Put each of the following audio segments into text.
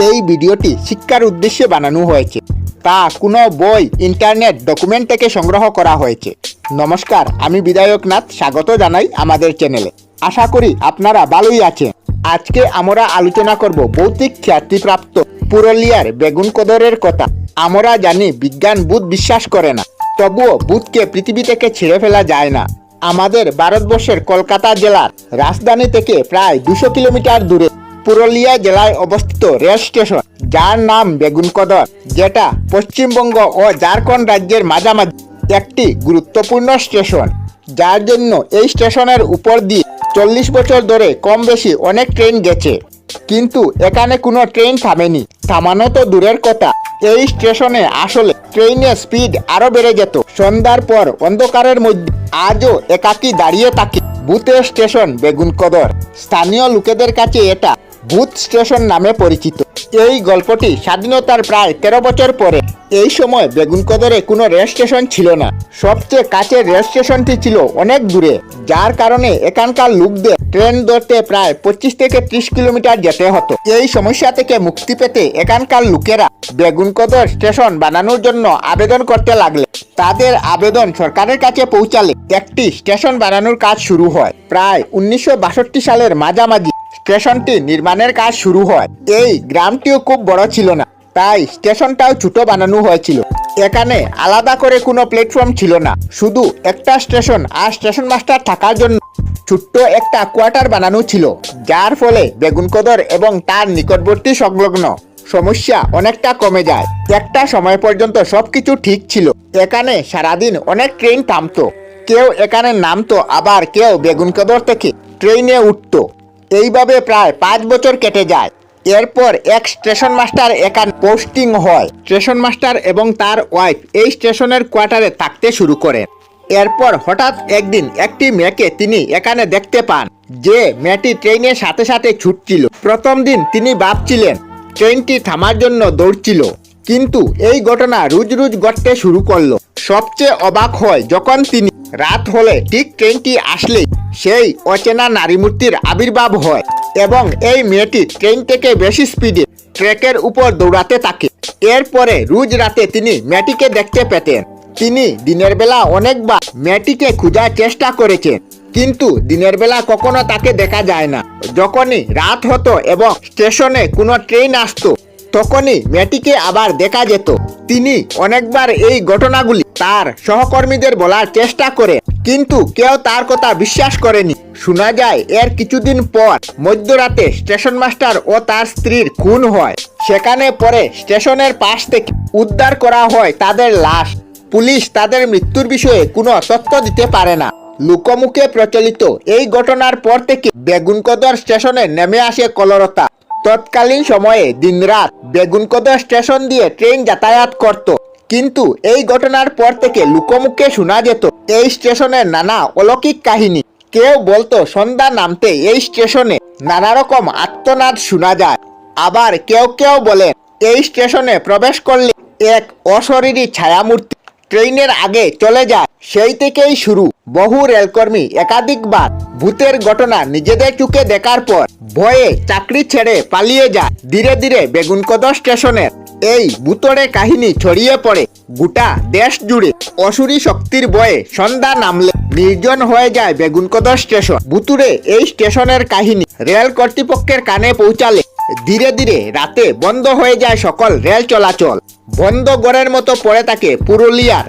এই ভিডিওটি শিক্ষার উদ্দেশ্যে বানানো হয়েছে, তা কোনো বই, ইন্টারনেট, ডকুমেন্ট থেকে সংগ্রহ করা হয়েছে। নমস্কার, আমি বিধায়ক নাথ, স্বাগত জানাই আমাদের চ্যানেলে। আশা করি আপনারা ভালোই আছেন। আজকে আমরা আলোচনা করব ভৌতিক খ্যাতিপ্রাপ্ত পুরুলিয়ার বেগুনকদরের কথা। আমরা জানি বিজ্ঞান ভূত বিশ্বাস করে না, তবুও ভূতকে পৃথিবী থেকে ছেড়ে ফেলা যায় না। আমাদের ভারতবর্ষের কলকাতা জেলার রাজধানী থেকে প্রায় 200 কিলোমিটার দূরে পুরুলিয়া জেলায় অবস্থিত রেল স্টেশন, যার নাম বেগুনকদর, যেটা পশ্চিমবঙ্গ ও ঝাড়খণ্ড রাজ্যের মাঝামাঝি একটি গুরুত্বপূর্ণ স্টেশন, যার জন্য এই স্টেশনের উপর দিয়ে 40 বছর ধরে কম বেশি অনেক ট্রেন গেছে। কিন্তু এখানে কোনো ট্রেন থামেনি। থামানো তো দূরের কথা, এই স্টেশনে আসলে ট্রেনের স্পিড আরো বেড়ে যেত। সন্ধ্যার পর অন্ধকারের মধ্যে আজও একাকী দাঁড়িয়ে থাকে ভূতের স্টেশন বেগুনকদর। স্থানীয় লোকেদের কাছে এটা ভূত স্টেশন নামে পরিচিত। এই গল্পটি স্বাধীনতার প্রায় 13 বছর পরে। এই সময় বেগুনকদরে কোনো রেল স্টেশন ছিল না। সবচেয়ে কাছের রেল স্টেশনটি ছিল অনেক দূরে, যার কারণে এখানকার লোকদের ট্রেন ধরতে প্রায় 25 থেকে 30 কিলোমিটার যেতে হতো। এই সমস্যা থেকে মুক্তি পেতে এখানকার লোকেরা বেগুনকদর স্টেশন বানানোর জন্য আবেদন করতে লাগলে, তাদের আবেদন সরকারের কাছে পৌঁছালে একটি স্টেশন বানানোর কাজ শুরু হয়। প্রায় 1962 সালের মাঝামাঝি স্টেশনটি নির্মাণের কাজ শুরু হয়। এই গ্রামটিও খুব বড় ছিল না, তাই স্টেশনটাও ছোট বানানো হয়েছিল। এখানে আলাদা করে কোনো প্ল্যাটফর্ম ছিল না, শুধু একটা স্টেশন আর স্টেশন মাস্টার থাকার জন্য ছোট্ট একটা কোয়ার্টার বানানো ছিল, যার ফলে বেগুনকদর এবং তার নিকটবর্তী সংলগ্ন সমস্যা অনেকটা কমে যায়। একটা সময় পর্যন্ত সবকিছু ঠিক ছিল। এখানে সারাদিন অনেক ট্রেন থামতো, কেউ এখানে নামতো, আবার কেউ বেগুনকদর থেকে ট্রেনে উঠতো। এইভাবে প্রায় 5 বছর কেটে যায়। এরপর এক স্টেশন মাস্টার এখানে পোস্টিং হয়। স্টেশন মাস্টার এবং তার ওয়াইফ এই স্টেশনের কোয়ার্টারে থাকতে শুরু করেন। এরপর হঠাৎ একদিন একটি মেয়েকে তিনি এখানে দেখতে পান, যে মেয়েটি ট্রেনের সাথে সাথে ছুটছিল। প্রথম দিন তিনি ভাবছিলেন ট্রেনটি থামার জন্য দৌড়ছিল, কিন্তু এই ঘটনা রোজ রোজ ঘটতে শুরু করলো। সবচেয়ে অবাক হয় যখন তিনি রাত হলে ঠিক ট্রেনটি আসলেই সেই অচেনা নারী মূর্তির আবির্ভাব হয় এবং এই মেয়েটি ট্রেন থেকে বেশি স্পিডে ট্র্যাকের উপর দৌড়াতে থাকে। এরপরে রোজ রাতে তিনি মেয়েটিকে দেখতে পেতেন। তিনি দিনের বেলা অনেকবার মেয়েটিকে খোঁজার চেষ্টা করেছেন, কিন্তু দিনের বেলা কখনো তাকে দেখা যায় না। যখনই রাত হতো এবং স্টেশনে কোনো ট্রেন আসতো, তখনই মেয়েটিকে আবার দেখা যেত। তিনি অনেকবার এই ঘটনাগুলি তার সহকর্মীদের বলার চেষ্টা করে, কিন্তু কেউ তার কথা বিশ্বাস করেনি। শোনা যায় এর কিছুদিন পর মধ্যরাতে স্টেশন মাস্টার ও তার স্ত্রীর খুন হয়। সেখানে পরে স্টেশনের পাশ থেকে উদ্ধার করা হয় তাদের লাশ। পুলিশ তাদের মৃত্যুর বিষয়ে কোনো তথ্য দিতে পারে না। লোকমুখে প্রচলিত এই ঘটনার পর থেকে বেগুনকদর স্টেশনে নেমে আসে কলরতা। তৎকালীন সময়ে দিনরাত বেগুনকদর স্টেশন দিয়ে ট্রেন যাতায়াত করত, কিন্তু এই ঘটনার পর থেকে লোকমুখে শোনা যেত এই স্টেশনের নানা অলৌকিক কাহিনী। কেউ বলতো সন্ধ্যা নামতে এই স্টেশনে নানা রকম আর্তনাদ শোনা যায়। আবার কেউ কেউ বলেন এই স্টেশনে প্রবেশ করলে এক অশরীরী ছায়ামূর্তি ট্রেনের আগে চলে যায়। সেই থেকেই শুরু। বহু রেলকর্মী একাধিকবার ভূতের ঘটনা নিজেদের চোখে দেখার পর ভয়ে চাকরি ছেড়ে পালিয়ে যায়। ধীরে ধীরে বেগুনকদর স্টেশনের এই ভূতরে কাহিনী ছড়িয়ে পড়ে গোটা দেশ জুড়ে। অসুরী শক্তির ভয়ে সন্ধ্যা নামলে নির্জন হয়ে যায় বেগুনকদর স্টেশন। ভূতুরে এই স্টেশনের কাহিনী রেল কর্তৃপক্ষের কানে পৌঁছালে ধীরে ধীরে রাতে বন্ধ হয়ে যায় সকল রেল চলাচল। বন্ধ ঘরের মতো পড়ে থাকে পুরুলিয়ার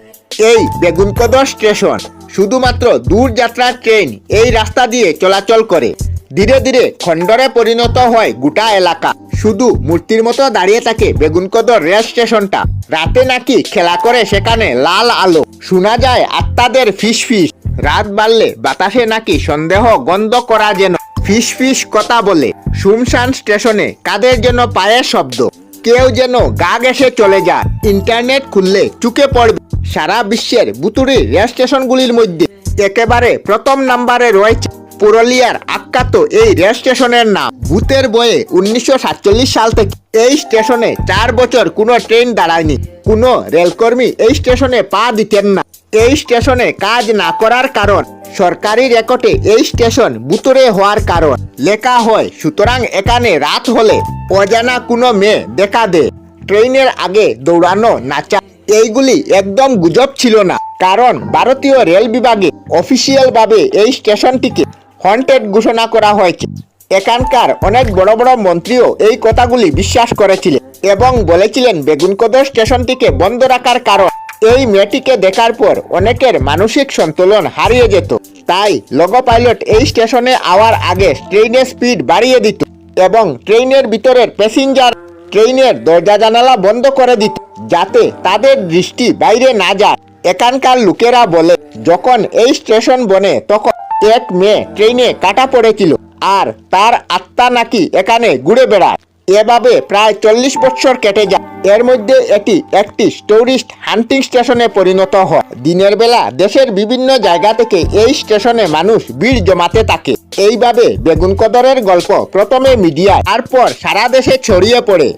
এই বেগুনকদর স্টেশন। শুধুমাত্র দূরযাত্রার ট্রেন এই রাস্তা দিয়ে চলাচল করে। ধীরে ধীরে খণ্ডরে পরিণত হয় গোটা এলাকা। শুধু মূর্তির মতো দাঁড়িয়ে থাকে বেগুনকদর রেল স্টেশনটা। রাতে নাকি খেলা করে সেখানে লাল আলো। শোনা যায় আত্মাদের ফিসফিস। রাত বাড়লে বাতাসে নাকি সন্দেহ গন্ধ করা যেন ফিসফিস কথা বলে। শুনশান স্টেশনে কাদের যেন পায়ের শব্দ। কেউ যেন গা ঘেঁষে চলে যায়। ইন্টারনেট খুললে চোখে পড়বে সারা বিশ্বের ভুতুড়ে রেল স্টেশনগুলির মধ্যে একেবারে প্রথম নাম্বারে রয়েছে পুরুলিয়ার আখ্যাত এই রেল স্টেশনের নাম। ভূতের বয়ে 1947 সাল থেকে এই স্টেশনে 4 বছর কোনো ট্রেন দাঁড়ায়নি। কোনো রেলকর্মী এই স্টেশনে পা দিতেন না। এই স্টেশনে কাজ না করার কারণ সরকারি রেকর্ডে এই স্টেশন ভুতুড়ে হওয়ার কারণ লেখা হয়, সুতরাং এখানে রাত হলে অজানা কোনো মেয়ে দেখা দেয়। ট্রেনের আগে দৌড়ানো, নাচা, এইগুলি একদম গুজব ছিল না, কারণ ভারতীয় রেল বিভাগে অফিসিয়াল ভাবে এই স্টেশনটিকে হন্টেড ঘোষণা করা হয়েছে। এখানকার অনেক বড় বড় মন্ত্রীও এই কথাগুলি বিশ্বাস করেছিলেন এবং বলেছিলেন বেগুনকদর স্টেশনটিকে বন্ধ রাখার কারণ এই মেয়েটিকে দেখার পর অনেকের মানসিক সন্তুলন হারিয়ে যেত। তাই লোগো পাইলট এই স্টেশনে আওয়ার আগে ট্রেনের স্পিড বাড়িয়ে দিত এবং ট্রেনের ভিতরের প্যাসেঞ্জার ট্রেনের দরজা জানালা বন্ধ করে দিত, যাতে তাদের দৃষ্টি বাইরে না যায়। এখানকার লোকেরা বলে, যখন এই স্টেশন বনে তখন এক মেয়ে ট্রেনে কাটা পড়েছিল আর তার আত্মা নাকি এখানে ঘুরে বেড়ায়। এভাবে প্রায় 40 বছর কেটে যায়। এর মধ্যে এটি একটি টুরিস্ট হান্টিং স্টেশনে পরিণত হয়। দিনের বেলা দেশের বিভিন্ন জায়গা থেকে এই স্টেশনে মানুষ ভিড় জমাতে থাকে। এইভাবে বেগুনকদরের গল্প প্রথমে মিডিয়ায়, তারপর সারা দেশে ছড়িয়ে পড়ে।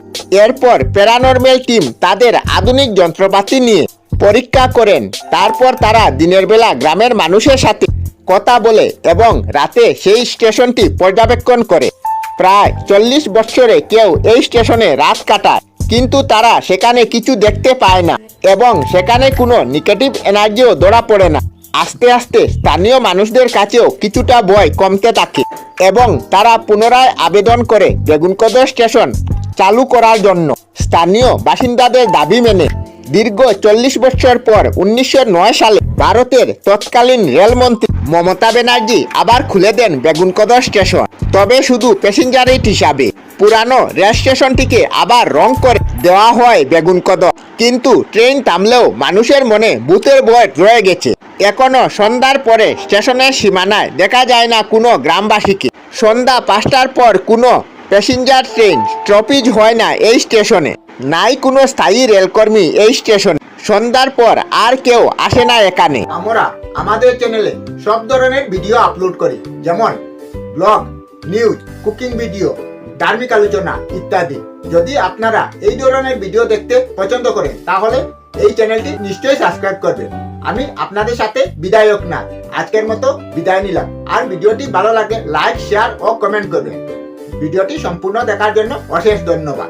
এরপর প্যারানরমাল টিম তাদের আধুনিক যন্ত্রপাতি নিয়ে পরীক্ষা করেন। তারপর তারা দিনের বেলা গ্রামের মানুষের সাথে কথা বলে এবং রাতে সেই স্টেশনটি পর্যবেক্ষণ করে। প্রায় 40 বছরে কেউ এই স্টেশনে রাত কাটায়, কিন্তু তারা সেখানে কিছু দেখতে পায় না এবং সেখানে কোনো নেগেটিভ এনার্জিও ধরা পড়ে না। আস্তে আস্তে স্থানীয় মানুষদের কাছেও কিছুটা ভয় কমতে থাকে এবং তারা পুনরায় আবেদন করে বেগুনকদর স্টেশন চালু করার জন্য। স্থানীয় বাসিন্দাদের দাবি মেনে দীর্ঘ 40 বছর পর 1909 সালে ভারতের তৎকালীন রেলমন্ত্রী মমতা ব্যানার্জি আবার খুলে দেন বেগুনকদর স্টেশন, তবে শুধু প্যাসেঞ্জারের হিসাবে। পুরানো রেল স্টেশনটিকে আবার রং করে দেওয়া হয় বেগুনকদর, কিন্তু ট্রেন থামলেও মানুষের মনে ভূতের ভয় রয়ে গেছে। এখনো সন্ধ্যার পরে স্টেশনের সীমানায় দেখা যায় না কোনো গ্রামবাসীকে। সন্ধ্যা 5টার পর কোনো প্যাসেঞ্জার ট্রেন স্টপেজ হয় না এই স্টেশনে, নাই কোনো স্থায়ী রেলকর্মী এই স্টেশনে। সন্ধ্যার পর আর কেউ আসে না এখানে। আমরা আমাদের চ্যানেলে সব ধরনের ভিডিও আপলোড করি, যেমন ব্লগ, নিউজ, কুকিং ভিডিও, ধার্মিক আলোচনা ইত্যাদি। যদি আপনারা এই ধরনের ভিডিও দেখতে পছন্দ করেন তাহলে এই চ্যানেলটি নিশ্চয়ই সাবস্ক্রাইব করবেন। আমি আপনাদের সাথে বিদায়ক না, আজকের মতো বিদায় নিলাম। আর ভিডিওটি ভালো লাগে লাইক, শেয়ার ও কমেন্ট করবেন। ভিডিওটি সম্পূর্ণ দেখার জন্য অশেষ ধন্যবাদ।